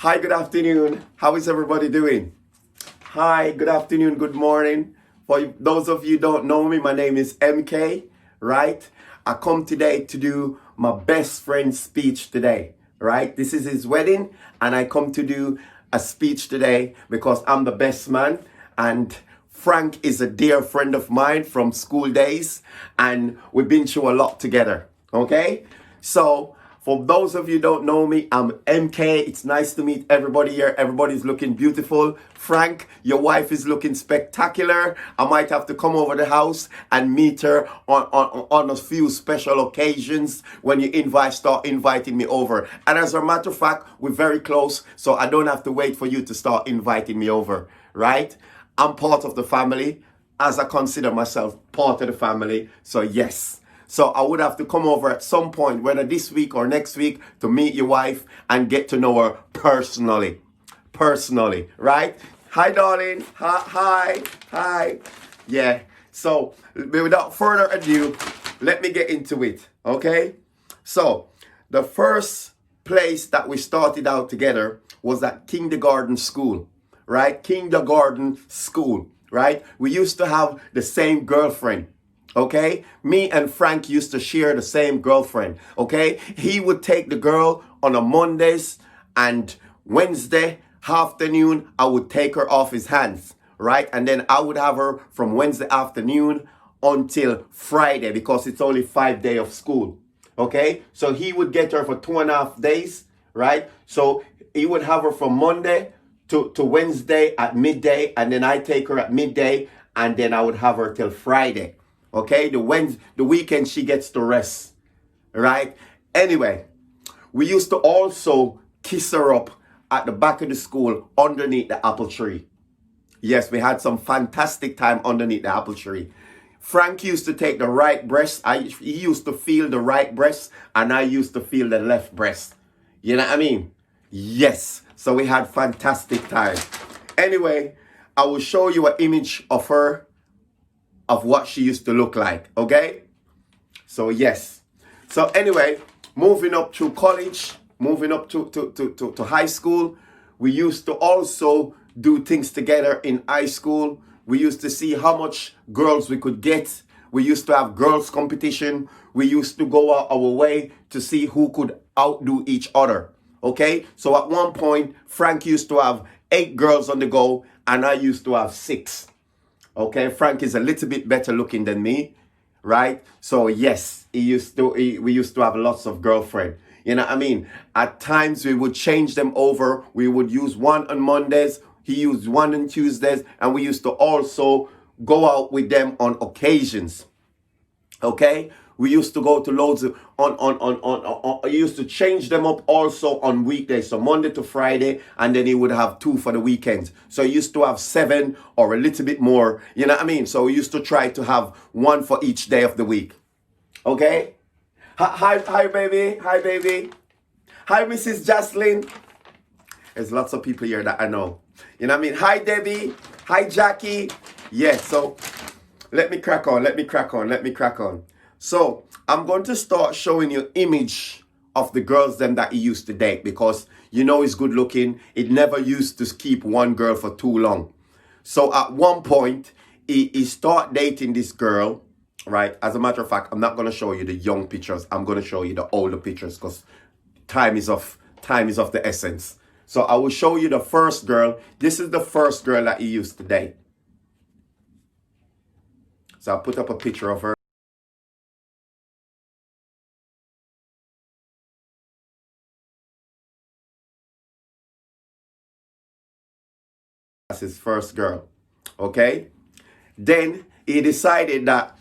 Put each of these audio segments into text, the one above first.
Hi, good afternoon. How is everybody doing? Hi, good afternoon, good morning. For those of you who don't know me, my name is MK, right? I come today to do my best friend's speech today, right? This is his wedding, and I come to do a speech today because I'm the best man, and Frank is a dear friend of mine from school days, and we've been through a lot together, okay? So, for those of you who don't know me, I'm MK. It's nice to meet everybody here. Everybody's looking beautiful. Frank, your wife is looking spectacular. I might have to come over the house and meet her on a few special occasions when you start inviting me over. And as a matter of fact, we're very close, so I don't have to wait for you to start inviting me over, right? I'm part of the family, as I consider myself part of the family. So yes. So I would have to come over at some point, whether this week or next week, to meet your wife and get to know her personally. Personally, right? Hi, darling. Hi. Yeah. So without further ado, let me get into it. Okay? So the first place that we started out together was at kindergarten school, right? Kindergarten school, right? We used to have the same girlfriend. Okay, me and Frank used to share the same girlfriend. Okay, he would take the girl on a Mondays, and Wednesday afternoon I would take her off his hands, right? And then I would have her from Wednesday afternoon until Friday, because it's only 5 days of school. Okay, so he would get her for 2.5 days, right? So he would have her from Monday to Wednesday at midday, and then I take her at midday, and then I would have her till Friday. Okay, the weekend she gets to rest, right? Anyway, we used to also kiss her up at the back of the school underneath the apple tree. Yes, we had some fantastic time underneath the apple tree. Frank used to take the right breast. He used to feel the right breast, and I used to feel the left breast. You know what I mean? Yes. So we had fantastic time. Anyway, I will show you an image of her, of what she used to look like, okay? So yes. So anyway, moving up to college, moving up to high school, we used to also do things together in high school. We used to see how much girls we could get. We used to have girls competition. We used to go out our way to see who could outdo each other, okay? So at one point, Frank used to have 8 girls on the go, and I used to have 6. Okay, Frank is a little bit better looking than me, right? So yes, we used to have lots of girlfriend. You know what I mean? At times we would change them over. We would use one on Mondays, he used one on Tuesdays, and we used to also go out with them on occasions. Okay, we used to go to loads of I used to change them up also on weekdays, so Monday to Friday, and then he would have 2 for the weekends. So he used to have 7 or a little bit more, you know what I mean? So we used to try to have 1 for each day of the week. Okay, hi baby, hi Mrs. Jocelyn. There's lots of people here that I know, you know what I mean? Hi Debbie, hi Jackie. Yes. So let me crack on. So I'm going to start showing you image of the girls them that he used to date, because you know he's good looking. He never used to keep one girl for too long. So at one point, he start dating this girl, right? As a matter of fact, I'm not going to show you the young pictures. I'm going to show you the older pictures, because time is of the essence. So I will show you the first girl. This is the first girl that he used to date. So I'll put up a picture of her. That's his first girl. Okay? Then he decided that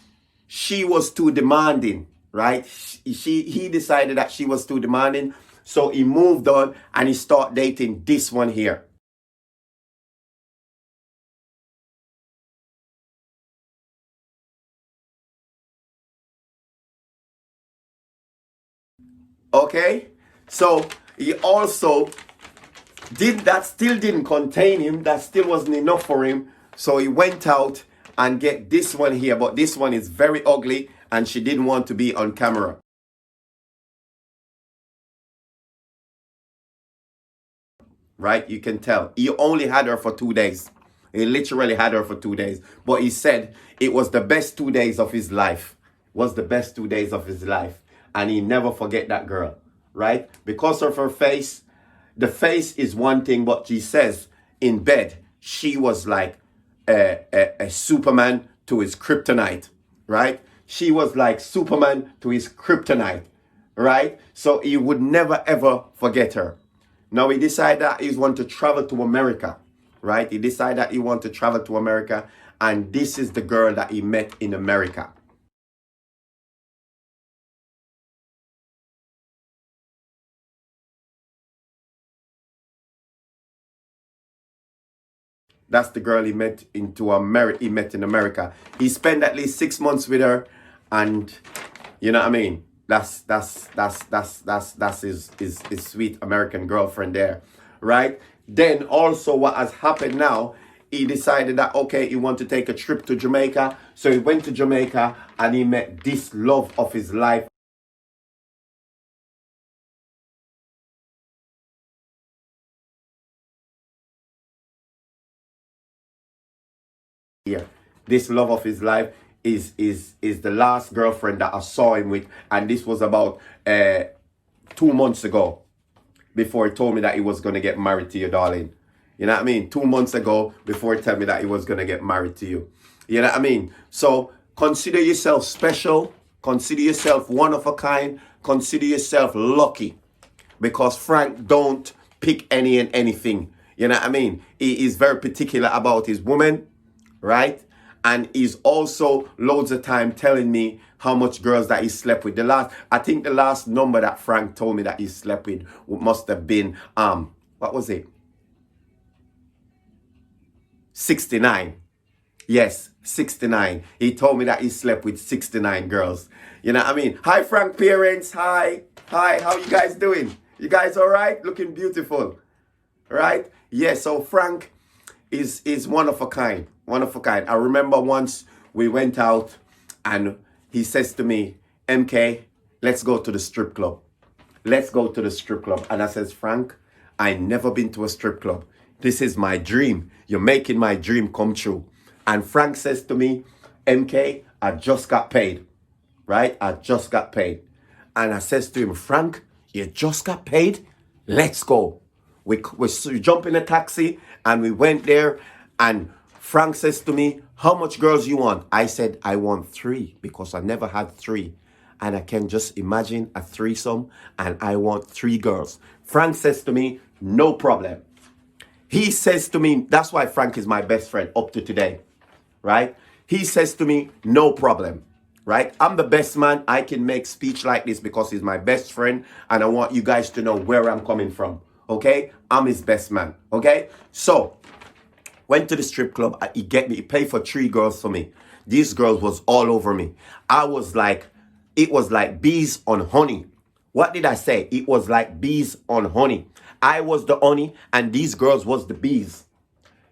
she was too demanding, right? He decided that she was too demanding. So he moved on and he started dating this one here. Okay? So he also still didn't contain him. That still wasn't enough for him. So he went out and get this one here. But this one is very ugly, and she didn't want to be on camera. right? You can tell. He only had her for 2 days. He literally had her for 2 days. But he said it was the best 2 days of his life. Was the best 2 days of his life. And he never forget that girl, right? Because of her face. The face is one thing, but she says in bed, she was like a Superman to his kryptonite, right? She was like Superman to his kryptonite, right? So he would never ever forget her. Now he decided that he want to travel to America, right? He decided that he want to travel to America, and this is the girl that he met in America. That's the girl he met into America. He met in America. He spent at least 6 months with her, and you know what I mean. That's his sweet American girlfriend there, right? Then also what has happened now, he decided that okay, he want to take a trip to Jamaica. So he went to Jamaica and he met this love of his life. Here, this love of his life is the last girlfriend that I saw him with, and this was about 2 months ago, before he told me that he was going to get married to you, darling. You know what I mean? 2 months ago, before he told me that he was going to get married to you. You know what I mean? So consider yourself special. Consider yourself one of a kind. Consider yourself lucky. Because Frank don't pick any and anything. You know what I mean? He is very particular about his woman, right? And he's also loads of time telling me how much girls that he slept with. I think the last number that Frank told me that he slept with must have been, what was it? 69. Yes, 69. He told me that he slept with 69 girls. You know what I mean? Hi, Frank parents. Hi. Hi, how you guys doing? You guys all right? Looking beautiful, right? Yeah, so Frank is one of a kind. One of a kind. I remember once we went out and he says to me, MK, let's go to the strip club. Let's go to the strip club. And I says, Frank, I never been to a strip club. This is my dream. You're making my dream come true. And Frank says to me, MK, I just got paid. Right? I just got paid. And I says to him, Frank, you just got paid? Let's go. We jump in a taxi and we went there, and Frank says to me, how much girls you want? I said, I want 3 because I never had 3. And I can just imagine a threesome, and I want 3 girls. Frank says to me, no problem. He says to me, that's why Frank is my best friend up to today, right? He says to me, no problem, right? I'm the best man. I can make speech like this because he's my best friend, and I want you guys to know where I'm coming from, okay? I'm his best man, okay? So, went to the strip club. He paid for 3 girls for me. These girls was all over me. It was like bees on honey. What did I say? It was like bees on honey. I was the honey and these girls was the bees.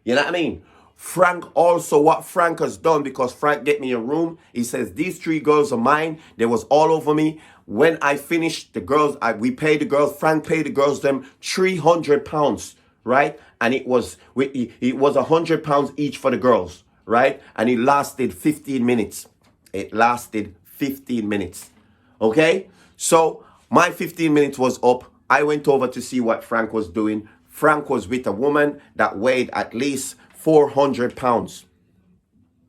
You know what I mean? Frank also, what Frank has done, because Frank get me a room, he says, these 3 girls are mine. They was all over me. When I finished, the girls, we paid the girls, Frank paid the girls them £300, right? And it was £100 each for the girls, right? And it lasted 15 minutes. It lasted 15 minutes. Okay? So my 15 minutes was up. I went over to see what Frank was doing. Frank was with a woman that weighed at least 400 pounds.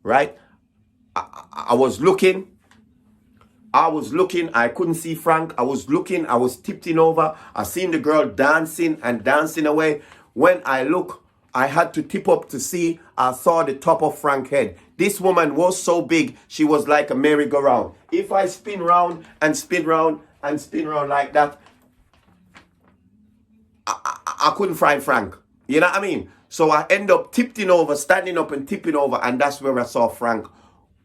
Right? I was looking. I couldn't see Frank. I was looking. I was tipping over. I seen the girl dancing and dancing away. When I look, I had to tip up to see. I saw the top of Frank's head. This woman was so big, she was like a merry-go-round. If I spin round and spin round and spin round like that, I couldn't find Frank. You know what I mean? So I end up tipping over, standing up and tipping over, and that's where I saw Frank.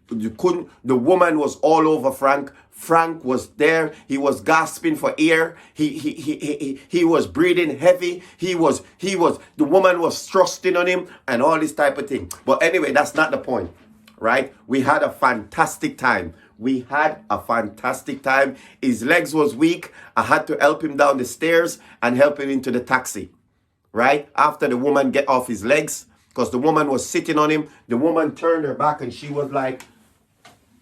The woman was all over Frank. Frank was there. He was gasping for air. He was breathing heavy. The woman was thrusting on him and all this type of thing. But anyway, that's not the point, right? We had a fantastic time. His legs was weak. I had to help him down the stairs and help him into the taxi, right? After the woman get off his legs, because the woman was sitting on him. The woman turned her back and she was like,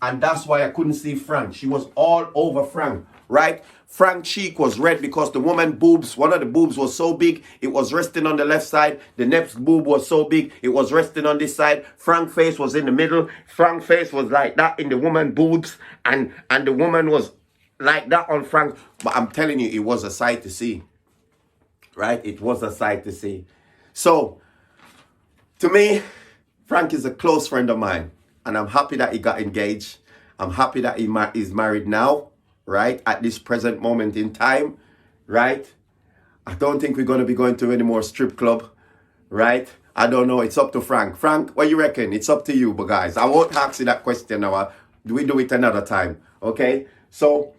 and that's why I couldn't see Frank. She was all over Frank, right? Frank's cheek was red because the woman boobs, one of the boobs was so big, it was resting on the left side. The next boob was so big, it was resting on this side. Frank's face was in the middle. Frank's face was like that in the woman boobs, and the woman was like that on Frank. But I'm telling you, it was a sight to see, right? It was a sight to see. So, to me, Frank is a close friend of mine, and I'm happy that he got engaged. I'm happy that he is married now, right? At this present moment in time, right? I don't think we're going to be going to any more strip club, right? I don't know. It's up to Frank. Frank, what you reckon? It's up to you, but guys, I won't ask you that question now. We do it another time, okay? So,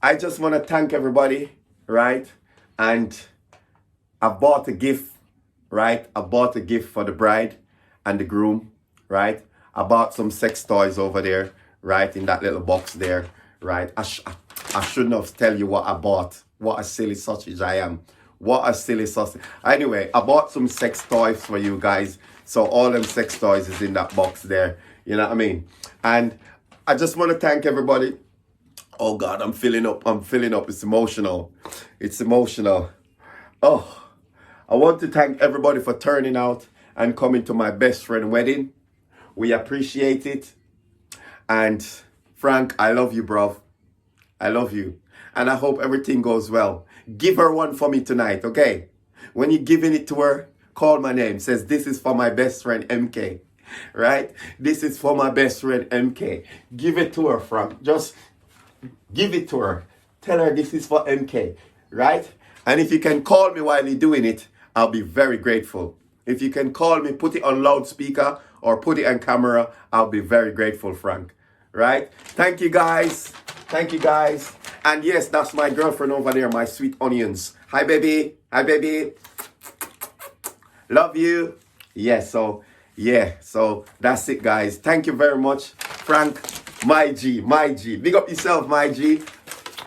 I just want to thank everybody, right? And I bought a gift, right? I bought a gift for the bride and the groom, right? I bought some sex toys over there, right? In that little box there, right? I shouldn't have tell you what I bought. What a silly sausage I am. What a silly sausage. Anyway, I bought some sex toys for you guys. So all them sex toys is in that box there. You know what I mean? And I just want to thank everybody. Oh God, I'm filling up. I'm filling up. It's emotional. It's emotional. Oh. I want to thank everybody for turning out and coming to my best friend wedding. We appreciate it. And Frank, I love you, bro. I love you. And I hope everything goes well. Give her one for me tonight, okay? When you're giving it to her, call my name. Says, this is for my best friend, MK. Right? This is for my best friend, MK. Give it to her, Frank. Just give it to her. Tell her this is for MK. Right? And if you can call me while you're doing it, I'll be very grateful. If you can call me, put it on loudspeaker or put it on camera, I'll be very grateful, Frank. Right? Thank you, guys. Thank you, guys. And yes, that's my girlfriend over there, my sweet onions. Hi, baby. Hi, baby. Love you. Yes, so that's it, guys. Thank you very much, Frank. My G. Big up yourself, my G.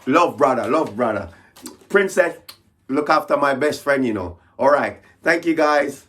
Love, brother. Princess, look after my best friend, you know. All right. Thank you, guys.